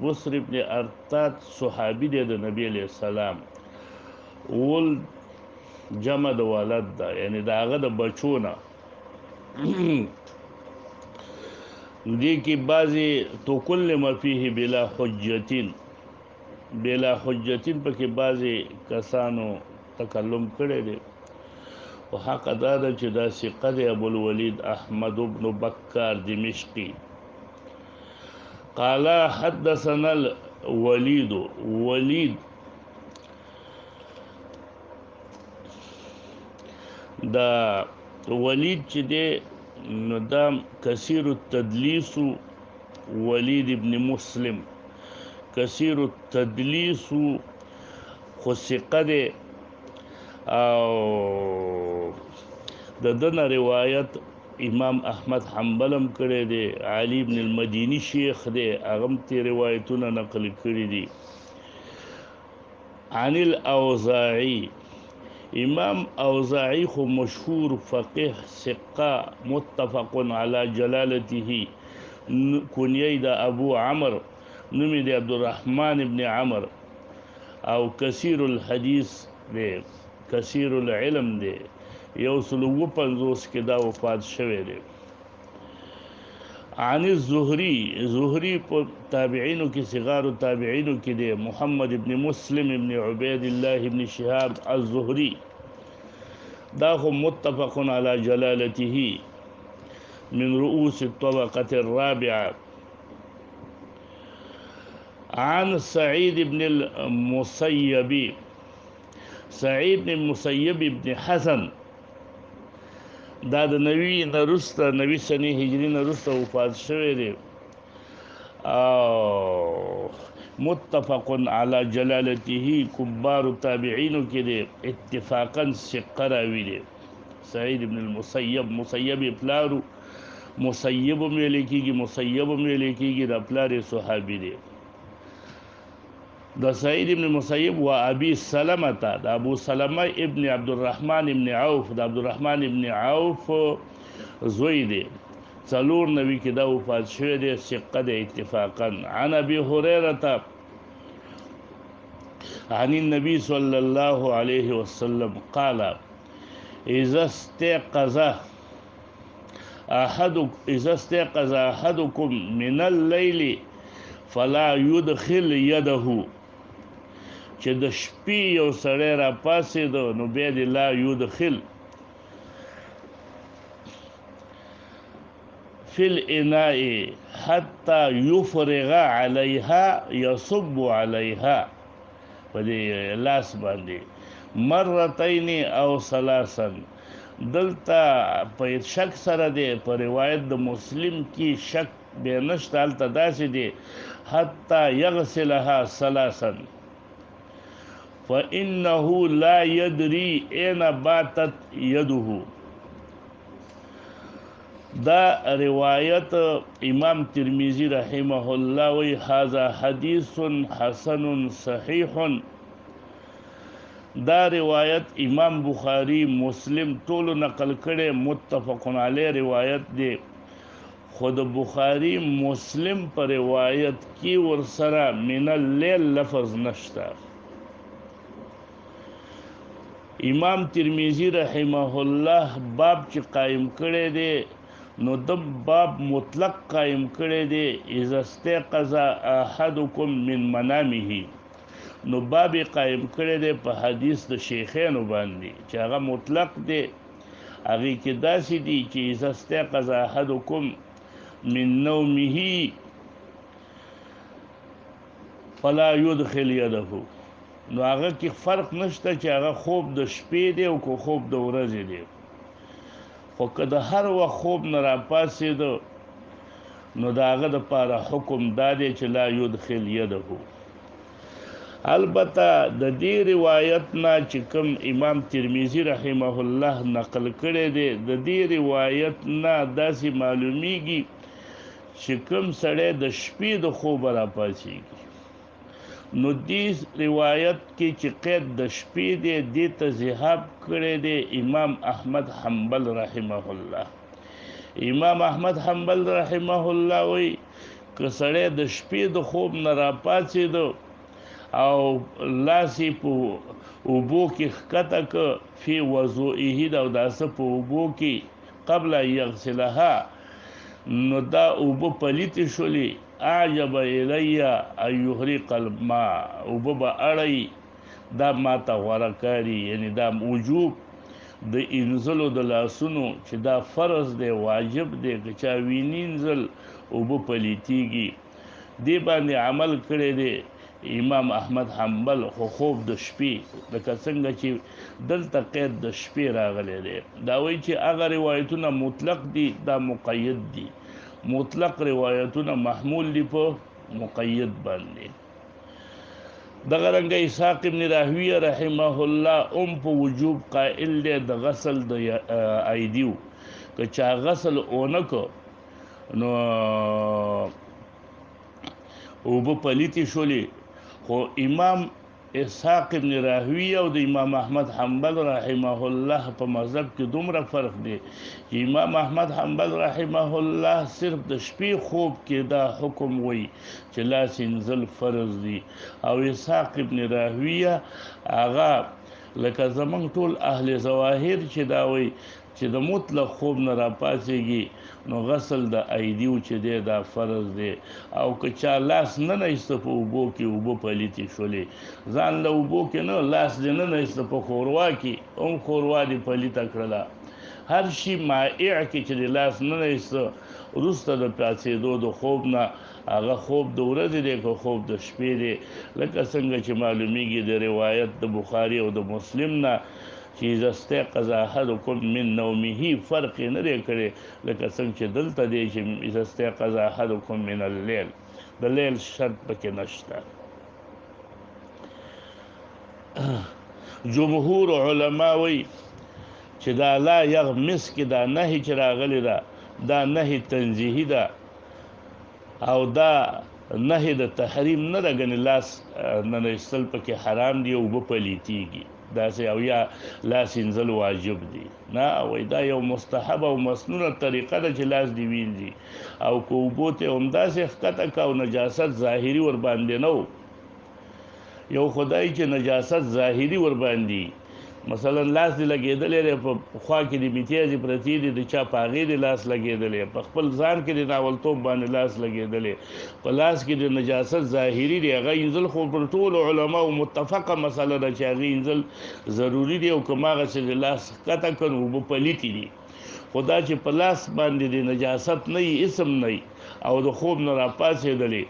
بصر ابن ارتاد صحابي دی د نبی علیہ السلام. ول جمع د ولد ده، یعنی د هغه د بچونه. دې کې بعضې تو کل ما فيه بلا حجتین، بلا حجتین پکې بعضې کسانو تکلم کړی دی. و حق دا ده چې دا ثقه دی ابوالولید احمد بن بکار دمشقي. قال حدثنا الولید، ولید دا ولید چې دی نو دا کثیر التدلیس ولید ابن مسلم، کثیر التدلیس خو ثقه دی او د دنه روایت امام احمد حنبلم کړی دی. علی ابن المدینی شیخ دی، هغه هم تی روایتونه نقل کړي دي. عن الاوزاعی، امام اوزاعی خو مشهور فقih ثقه متفق علی جلالته، کنیه د ابو عمر، نوم دی عبدالرحمن ابن عمر، او کثیر الحدیث دی، کثیر العلم دی. 150 کې دا وفات شوی دی. عن الزهری، زهری په تابعینو کې صغار التابعینو کې دی. محمد ابن مسلم ابن عبید الله ابن شهاب الزهری، دا خو متفق علی جلالته، من رؤوس الطبقة الرابعة. عن سعید ابن المسیب، سعید بن المسیب ابن حسن، دا د نبی نرسته، نبی سنی هجری نرسته وفات شوی دی او متفق علی جلالته، کبار التابعینو کې دی، اتفاقا ثقه راوی دی. سعید ابن المسیب، مسیب پلارو، مسیب هم ویل کېږي، مسیب هم ویل کېږي، د پلار صحابي دی. د سعید ابن مسیب و ابي سلمه، د ابو سلمه ابن عبدالرحمن ابن عوف، د عبدالرحمن ابن عوف زوی دی. څلور نوي کې دا وفات شوی دی، ثقه دی اتفاقا. عن ابي هريره عن النبي صلى الله عليه وسلم قال اذا استيقظ احدكم من الليل فلا يدخل يده، چې د شپې یو سړی را پاسېده نو بیا دې لا یدخل فی الاناء حتی یفرغ علیها یصب علیها، په دې لاس باندې مرتين او ثلاثا. دلته په شک سره دی، په روایت د مسلم کې شک به نشته، هلته داسې دی حتی یغسلها ثلاثا فإنه لا يدري أين باتت يده. دا روایت امام ترمذی رحمه الله وی هذا حدیث حسن صحیح. دا روایت امام بخاری مسلم ټول نقل کړي، متفق علیه روایت دی. خود بخاری مسلم پر روایت کی ورسره من اللیل لفظ نشتا. امام ترمذی رحمه الله باب چې قائم کړی دی نو د باب مطلق قائم کړی دی، اذا استيقظ احدكم من منامه، نو باب قائم کړی دی په حدیث د شیخینو باندې چې هغه مطلق دی. هغه کې داسې دی چې اذا استيقظ احدكم من نومه فلا يدخل يده، نو هغه کې فرق نشته چې هغه خوب د شپې دی او کو خوب د ورځې دی. خو که د هر وخت خوب نه راپاڅېده نو د هغه دپاره حکم دا دی چې لا يدخل يده. البته د دې روایت نه چې کوم امام ترمذی رحمه الله نقل کړی دی، د دې روایت نه داسې معلومیږي چې کوم سړی د شپې د خوبه راپاڅېږي نو دې روایت کې چې قید د شپې دی، دې ته ذهاب کړی دی امام احمد حنبل رحمه الله. امام احمد حنبل رحمه الله وی که سړی د شپې د خوب نه راپاڅېده او لاس یې په اوبو کې ښکته که فی وضوئه د اوداسه په اوبو کې قبل ان یغسلها نو دا اوبه پلیتې شولې اعجب الی ان یحرق الماء اوبه به اړوي دا ماته غوره کاري یعنی دا وجوب د انزلو د لاسونو چې دا فرض دی واجب دی که چا وینینځل اوبه پلیتیږي دې باندې عمل کړی دی امام احمد حنبل خو خوب د شپې لکه څنګه چې دلته قید د شپې راغلی دی دا وایي چې هغه روایتونه مطلق دي دا مقید دي مطلق روایتونه محمول دي په مقید باندې دغه رنګه اسحاق ابن راهویه رحمه الله په وجوب قائل دی د غسل د ایدیو که چا غسل اونکو نو اوبه پلیتې شولې خو امام اسحاق ابن راهویه او د امام احمد حنبل رحمه الله په مذهب کې دومره فرق دی چې امام احمد حنبل رحمه الله صرف د شپې خوب کې دا حکم وایي چې لاس انزل فرض دی او اسحاق ابن راهویه هغه لکه زمونږ ټول اهل ظواهر چې دا وایي چې د مطلق خوب نه راپاڅېږي نو غسل د ایدیو چې دی دا فرض دی او که چا لاس نه ایسته په اوبو کې اوبه پلیتې شولې ځان له اوبو کې نه لاس دې نه ایسته په خوروا کې خوروا دې پلیته کړله هر شي مائع کې چې د لاس نه ایسته وروسته د پاڅېدو د خوب نه هغه خوب د ورځې دی که خوب د شپې دی لکه څنګه چې معلومیږي د روایت د بخاري او د مسلم نه چې اذا استيقظ احدكم من نومه فرق نه دی کړی لکه څنګه چې دلته دی چې اذا استيقظ احدكم من الليل د لیل شرط پکې نشته جمهور علما وی چې دا لا یغمس کې دا نهي چې راغلی دا نهي تنزیهی ده او دا نهي د تحریم نه ده ګنې لاس نه ایستل پکې حرام دی او به پلیتیږي داسې او یا لاس انزل واجب دی نه وای دا یو مستحب او مسنونه طریقه ده چې لاس دی وینځي او کو بوته همداسې ښکته کا او نجاست ظاهری ور باندې نو یو خدای چې نجاست ظاهری ور باندې مثلا لاس دی لګېدلې په خوا کې د میتیازي پرتی دی د چا پاغې دی لاس لګېدلې په خپل ځان کې د ناولتوب باندې لاس لګېدلې په لاس کې د نجاست ظاهری دی هغه انزل خو پر ټول علما او متفقه مسله ده چې هغه انزل ضروری دی او کماغه چې د لاس کته کنو په پلیتی دی خدا چې په لاس باندې د نجاست نه اسم نه او د خوب نه راپاسېدلې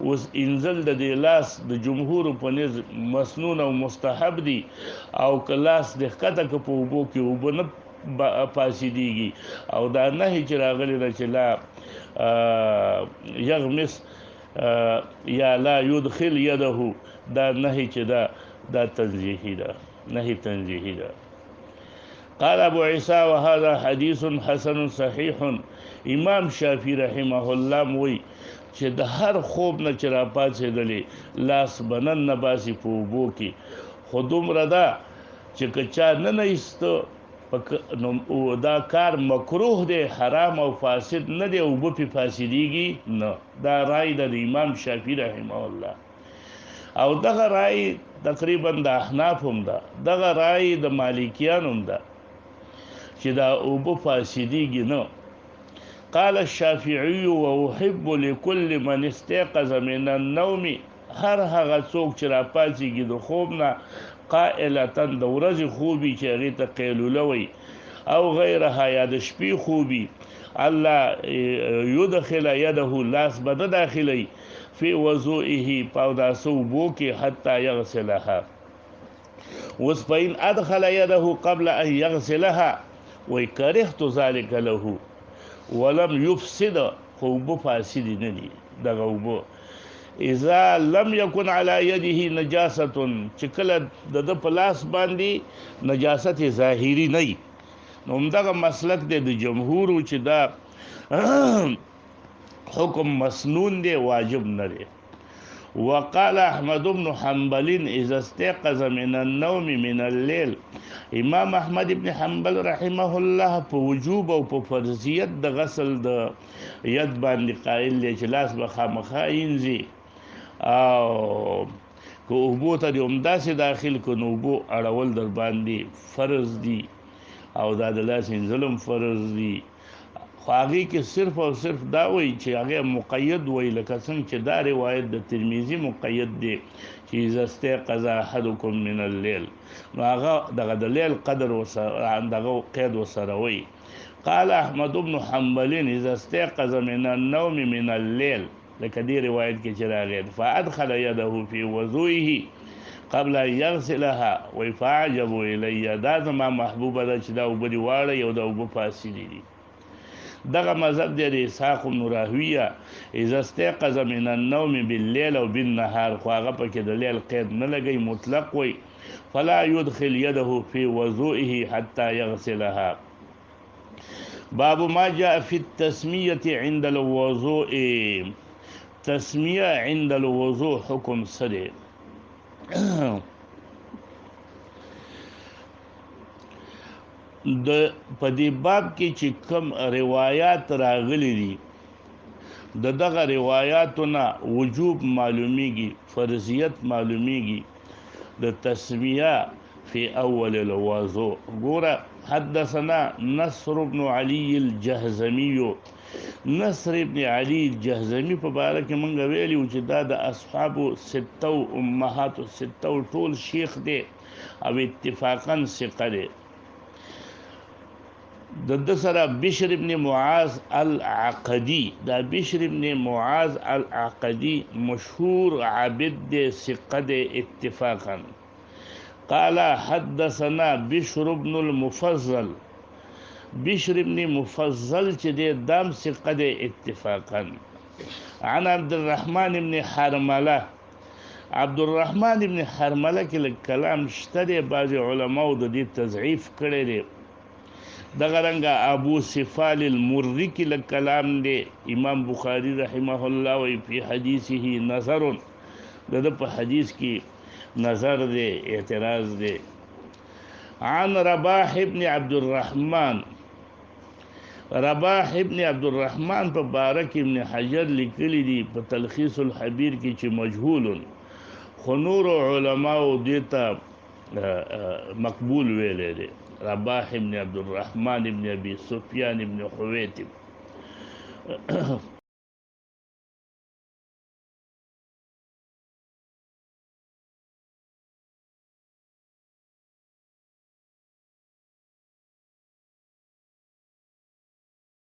اوس انزل د دې لاس د جمهور په نظر مسنون او مستحب دي او کلاس د ښکته که په اوبو کې اوبه نه پاسېدېږي او دا نهي چې راغلی ده چې لا یغمس یا لا یدخل یده دا نهي چې دا تنزیهی ده نهي تنزیهی ده قال ابو عیسی وهذا حدیث حسن صحیح امام شافعی رحمه الله موي چې د هر خوب نه چې راپاڅېدلې لاس بنن نه باسي په اوبو کې خو دومره ده چې که چا نه ایسته نو دا کار مکروه دی حرام او فاسد نه دی اوبه پې فاسدېږي نه دا رای ده د امام شافعي رحمه الله او دغه رای تقریبا د احناف هم ده دغه رای د مالکیان هم ده چې دا اوبه فاسدېږي نه قال الشافعي واحب لكل من استيقظ من النوم هر هغه څوک چې راپاڅېږي د خوب نه قائلتن د ورځې خوبي چې هغې ته قیلوله وي او غیرها یا د شپې خوبي الله یدخل یده لاس به نه داخلوي فی وضوئه په اوداسه اوبو کې حتی یغسلها اوس فإن ادخل یده قبل ان یغسلها وی کرهت ذلک له ولم يفسد خوب فاسد نه دي دغه اوبه اذا لم يكن على يده نجاسه چې کله د پلاس باندې نجاست ظاهری نه نو دغه مسلک دی د جمهور چې دا حکم مسنون دی واجب نه دی وقال احمد بن حنبل اذا استيقظ من النوم من الليل. امام احمد ابن حنبل رحمه الله په وجوب او په فرضیت د غسل د ید باندې قائل دی چې لاس به خامخا اینځي او که اوبو ته دې همداسې داخل کړو نو اوبو اړول در باندې فرض دي او دا د لاس اینځل هم فرض دي. خو هغې کې صرف او صرف دا وایي چې هغې مقید وایي لکه څنګه چې دا روایت د ترمیزي مقید دی چې اذا استيقظ احدکم من الليل، نو هغه دغه د لیل قدر ورسره دغه قید ورسره وایي. قال احمد بن حنبل اذا استيقظ من النوم من الليل، لکه دې روایت کې چې راغلی فادخل يده في وضوئه قبل ان يغسلها ويفعجب الي، دا زما محبوبه ده چې دا اوبه دې واړوي او دا اوبه فاسدې دي. دغه مذهب دی د اسحاق بن راهویه اذا استيقظ من النوم بالليل او بالنهار، خو هغه پکې د لیل قید نه لګي، مطلق وي فلا يدخل يده في وضوئه حتى يغسلها. باب ما جاء في التسمية عند الوضوء. تسمیه عند الوضوء حکم سره د په دې باب کې چې کوم روایات راغلي دي د دغه روایاتونه وجوب معلومیږي، فرضیت معلومیږي د تسمیه في اول الوضوء. ګوره حدثنا نصر بن علي الجهزمي، نصر ابن علي الجهزمي په باره کې مونږ ویلي چې دا د اصحابو ستو امهاتو ستو ټول شیخ دی او اتفاقا ثقه دی. د سره بشر ابن معاذ العقدي، دا بشر ابن معاذ العقدي مشهور عابد دی، ثقه دی اتفاقا. قال حدثنا بشر بن المفضل، بشر ابن مفضل چې دی دام ثقه دی اتفاقا. عن عبد الرحمن ابن حرمله، عبد الرحمن ابن حرمله کې کلام شته دی، بعض علماء د دې تضعیف کړی دی. دغه رنګه ابو سفال المری کې کلام دی، امام بخاری رحمه الله وی په حدیثه نظر، د په حدیث کې نظر دی، اعتراض دی. عن رباح ابن عبد الرحمن، رباح ابن عبد الرحمن په بارک ابن حجر لیکلی دی په تلخیص الحبیر کې چې مجهول، خو نور علماء دیتا مقبول ویلی دی. رباح ابن عبد الرحمن ابن ابي سفيان ابن حويتب